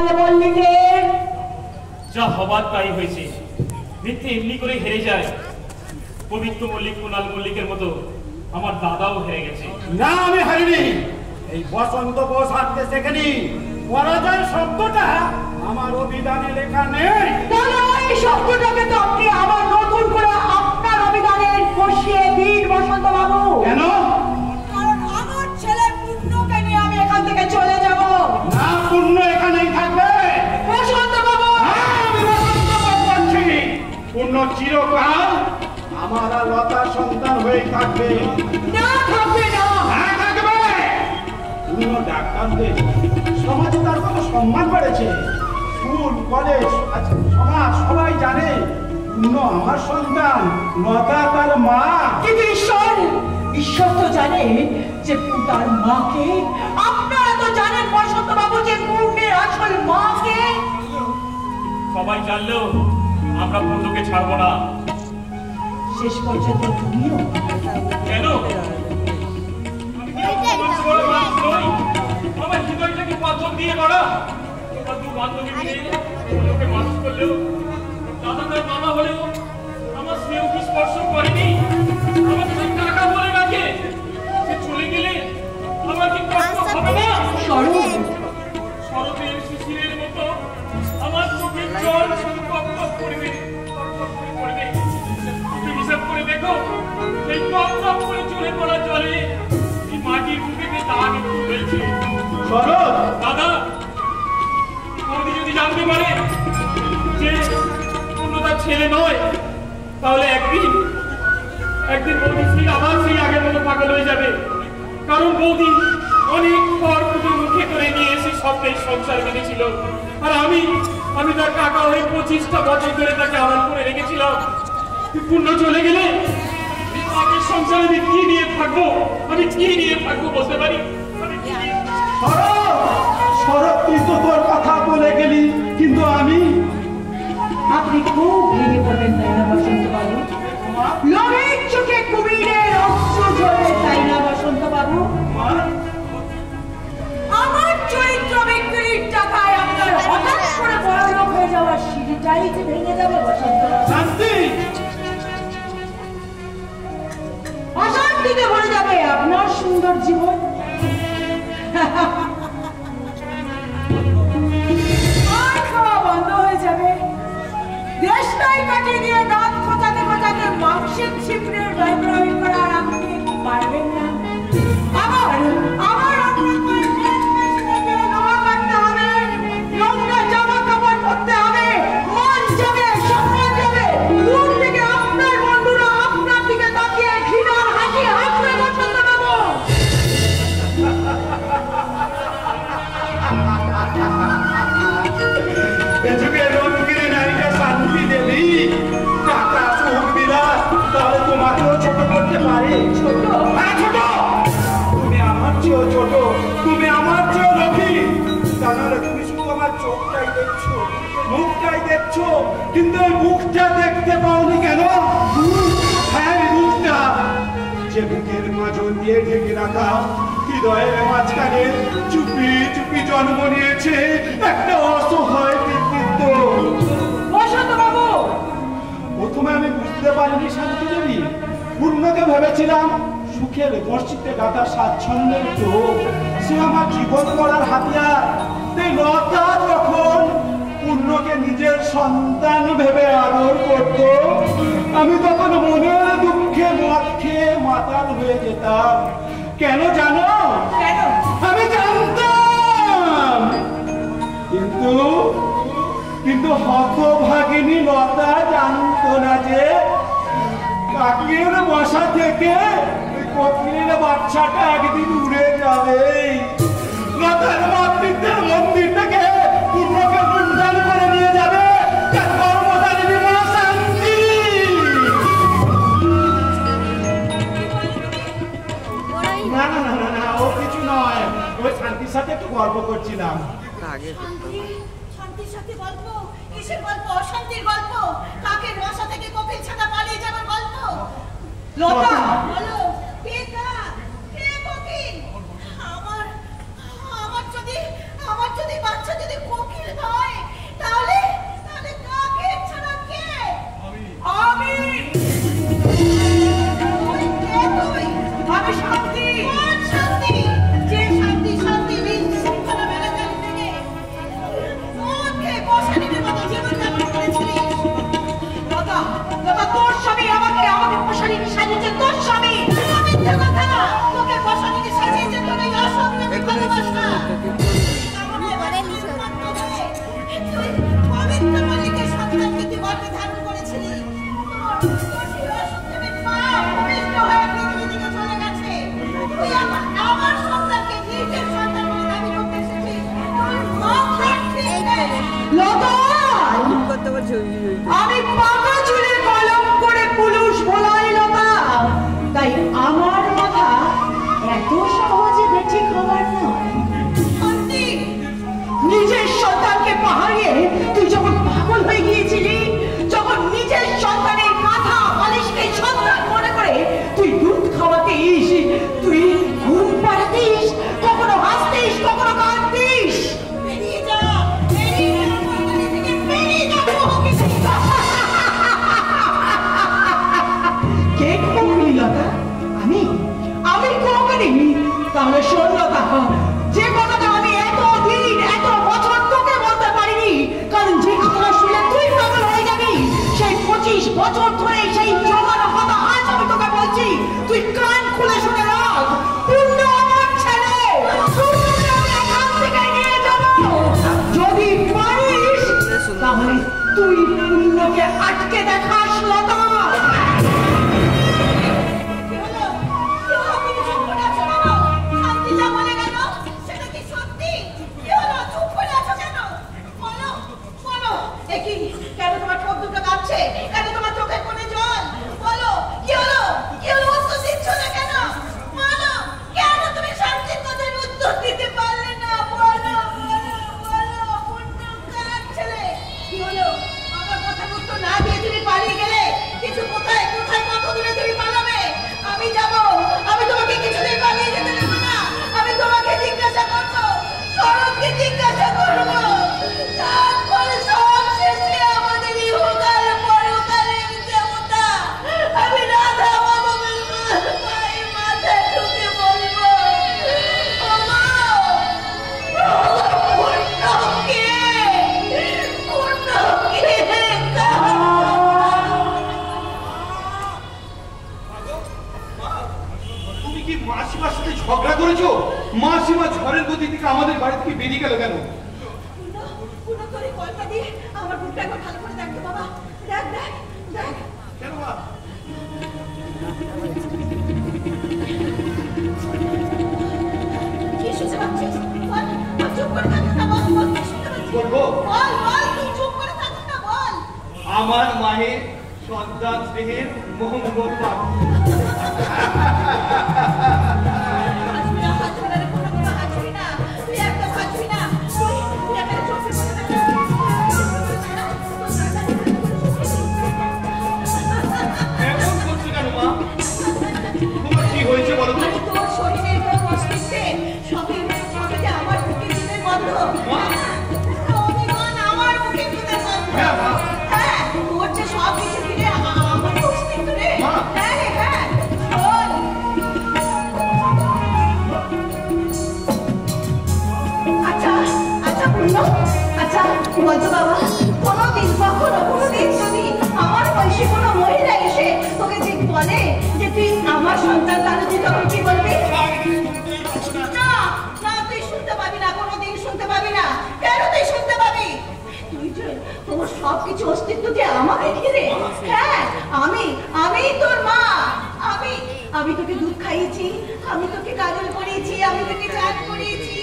কুণাল মল্লিকের। যা হবার তাই হয়েছে, মিথ্যে এমনি করে হেরে যায়। পবিত্র মল্লিক কুণাল মল্লিকের মতো আমার দাদাও হেরে গেছে। না, আমি হারিনি। এই বসন্ত বোস হারতে শেখেনি। পরাজয় শব্দটা আমার অভিধানে লেখা নেই। তাহলে এই শব্দটাকে তো আপনি আবার নতুন করে আপনার অভিধানে বসিয়ে দিন বসন্ত বাবু। কেন? কারণ আমার ছেলে পূর্ণকে নিয়ে আমি এখান থেকে চলে যাব। না, পূর্ণ এখানেই থাকবে। বসন্ত বাবু, আমি বসন্ত বোস বলছি। পূর্ণ চিরকাল আমার আর লতার সন্তান হয়েই থাকবে। না থাকবে না। হ্যাঁ, থাকবে। পূর্ণ ডাক্তারদের সমাজে তার কত সম্মান বেড়েছে। স্কুল, কলেজ, সমাজ সবাই জানে পূর্ণ আমার সন্তান, লতা তার মা। কিন্তু ঈশ্বর তো জানে যে তার মাকে। আপনারা তো জানেন বসন্ত বাবু যে পূর্ণের আসল মাকে। সবাই জানলেও আমরা পূর্ণকে ছাড়বো না। শেষ পর্যন্ত তুমিও। কেন? আমার হৃদয়টাকে পাথর দিয়ে গড়া। আমার দু বান্ধবী মিলে পূর্ণকে মানুষ করলেও, দাদা তার মামা হলেও আমার স্নেহ কি স্পর্শ করেনি। আমাকে সে কাকা বলে রাখে। সে চলে গেলে আমার কি কষ্ট হবে না? শরতের শিশিরের মতো আমার চোখের জল শুধু টপ টপ করবে, টপ টপ করে পড়বে। তুমি হিসাব করে দেখো, এই টপ টপ করে চলে পড়া জলে এই মাটির বুকেতে দাগ একটু রয়েছে। শরৎ, দাদা, বৌদি যদি জানতে পারে যে পূর্ণতার ছেলে নয়, তাহলে একদিন বৌদি স্ত্রী আবার সেই আগের মতো পাগল হয়ে যাবে। কারণ বৌদি অনেক পর মুখে করে নিয়ে এসে স্বপ্নের সংসার বেঁধেছিল। আর আমি তার কাকা হয়ে 25টা বছর ধরে তাকে আমার করে রেখেছিলাম। পূর্ণ চলে গেলে আগের সংসারে আমি কি নিয়ে থাকবো? বলতে পারি? শরৎ, তুই তো তোর কথা বলে গেলি, কিন্তু আপনি খুব ভেঙে পড়বেন তাই না বসন্ত বাবু? লোভের চোখে কুমিরের অস্ত্র ঝরে তাই না বসন্ত বাবু? আমার চরিত্র বিক্রির টাকায় আপনার হঠাৎ করে বড়লোক হয়ে যাওয়ার সিঁড়িটাই যে ভেঙে যাবে বসন্ত বাবু। অশান্তিতে ভরে যাবে আপনার সুন্দর জীবন। আর খাওয়া বন্ধ হয়ে যাবে। দেশটাই কাটিয়ে দিয়ে দাঁত খোঁচাতে খোঁচাতে মাংসের ছিপড়ের ব্যবহার করা আর আপনি পারবেন না। আবার লোহা কাটতে হবে, নোংরা জামা কাপড় পরতে হবে, মান যাবে, সম্মান যাবে। দূর থেকে আপনার বন্ধুরা আপনার দিকে তাকিয়ে ঘৃণার হাসি হাসবে বসন্ত বাবু। শান্তি দেবী, টাকা সুখ বিলাস, তাহলে তোমাকেও ছোট করতে পারে। ছোট? তুমি আমার চেয়েও ছোট, তুমি আমার চেয়েও লক্ষ্মী। তাহলে তুমি শুধু আমার চোখটাই দেখছো, মুখটাই দেখছো, কিন্তু ওই মুখটা দেখতে পাওনি কেন? হ্যাঁ, মুখটা যে বুকের মাঝন দিয়ে ঢেকে রাখা হৃদয়ের মাঝখানে চুপি চুপি জন্ম নিয়েছে একটা অসহায় ব্যক্তিত্ব। বসন্ত বাবু, প্রথমে আমি বুঝতে পারিনি শান্তি দেবী। পূর্ণকে ভেবেছিলাম সুখের বর্ষিতে গাঁথা স্বাচ্ছন্দ্যের চোখ, সে আমার জীবন গড়ার হাতিয়ার। তাই লতা যখন পূর্ণকে নিজের সন্তান ভেবে আদর করত, আমি তখন মনের দুঃখে মদ খেয়ে মাতাল হয়ে যেতাম। কেন জানো? কেন? আমি জানতাম, কিন্তু হতভাগিনী লতা জানতো না যে কাকের বাসা থেকে কোকিলের বাচ্চাটা একদিন উড়ে যাবে। লতার মাতৃত্বের মন্দির থেকে পূর্ণকে লুণ্ঠন করে নিয়ে যাবে তার কর্মচারী মা শান্তি। না না না না, ও কিছু নয়, ওই শান্তির সাথে একটু গল্প করছিলাম। শান্তির সাথে গল্প? কিসের গল্প? অশান্তির গল্প? কাকের বাসা থেকে কোকিল ছাতা পালিয়ে যাবার গল্প? লতা, বলো, কে কাক? কে কোকিল? আমার যদি বাচ্চা যদি কোকিল মিথ্যে কথা। তোকে বসানিকে সাজিয়েছে তোর এই অসম্মানিত ভালোবাসা। কামনে এবারে নিজের মতো হয়ে তুই পবিত্র মল্লিকের সন্তানকে তুই গর্ভে ধারণ করেছিলি। তোর সেই অসম্মানিত মা ভূমিষ্ঠ হয়ে পৃথিবী থেকে চলে গেছে। তুই আমার সন্তানকে নিজের সন্তান বলে দাবি করতে এসেছিস। তোর মা আমি পাকা চুলে কলম করে পুলুষ ভোলাই লতা, তাই আমার মাথা এত সহজে বেঁচে খাবার নয়। নিজের সন্তানকে পাহাড়িয়ে তুই যখন পাগল হয়ে গিয়েছিলি, যখন নিজের সন্তানের মাথা বালিশকে সন্তান মনে করে তুই দুধ খাওয়াতিস, তুই ঘুম পাড়াতিস, কখনো হাসতিস কখনো কাঁদতিস। বেরিয়ে যা, বেরিয়ে যা, বাড়ি থেকে বেরিয়ে যা, ওকে কে করি লতা? আমি করি? তাহলে শোন লতা, যে কথাটা আমি এতদিন এত বছর তোকে বলতে পারিনি, কারণ যে কথাটা শুনে তুই পাগল হয়ে যাবি, সেই 25 বছর ধরে সেই জমানো কথা আজ আমি তোকে বলছি, তুই কান খুলে শুনে রাখ। পূর্ণ আমার ছেলে, পূর্ণকে আমি এখান থেকে নিয়ে যাব। যদি পারিস তাহলে তুই পূর্ণকে আটকে দেখাস লতা। ঝগড়া করেছো? মাসিমা ঝড়ের গতি থেকে আমাদের বাড়ি থেকে বেরিয়ে গেল কেন? আমার বুকটা একবার ভালো করে দেখো বাবা, দেখ দেখ দেখ। কেন মা? কি শুনতে পাচ্ছিস? বল, চুপ করে থাকিস না, বল বল কি শুনতে পাচ্ছিস? বলবো? বল বল, তুই চুপ করে থাকিস না, বল। আমার মায়ের সন্তান স্নেহের মোহাম্মদ বাবু। বলতো বাবা, কোনোদিন কখনো কোনোদিন যদি আমার বয়সী কোনো মহিলা এসে তোকে যে বলে যে তুই আমার সন্তান, তাহলে তুই তখন কি বলবি? না না, তুই শুনতে পাবি না, কোনোদিন শুনতে পাবি না। কেন তুই শুনতে পাবি? তুই যে তোমার সবকিছু অস্তিত্ব যে আমাকে ঘিরে। হ্যাঁ, আমি তোর মা। আমি তোকে দুধ খাইয়েছি, আমি তোকে কাজল করিয়েছি, আমি তোকে চান করিয়েছি,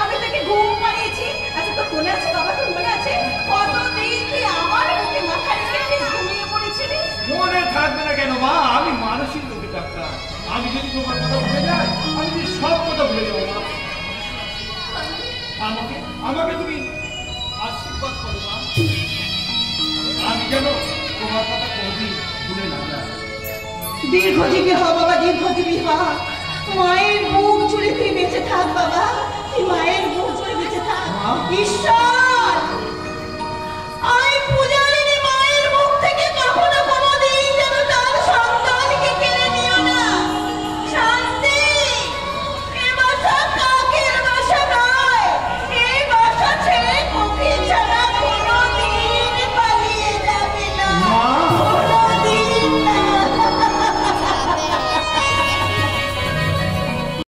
আমি তোকে ঘুম পাড়িয়েছি। আচ্ছা, তোর মনে আছে বাবা? তোর মনে আছে কতদিন তুই আমার বুকে মাথা রেখে ঘুমিয়ে পড়েছিলি? মনে থাকবে না কেন মা? আমি মানসিক রোগী ডাক্তার। আমি যদি তোমার কথা ভুলে যাই, আমি যদি সব কথা ভুলে যাবো মা। আমাকে তুমি আশীর্বাদ করো মা, আমি যেন তোমার কথা কোনোদিন ভুলে না যাই। দীর্ঘজীবী হ বাবা, দীর্ঘজীবী হ। মায়ের মুখ জুড়ে তুই বেঁচে থাক বাবা, তুই মায়ের মুখ জুড়ে বেঁচে থাক। ঈশ্বর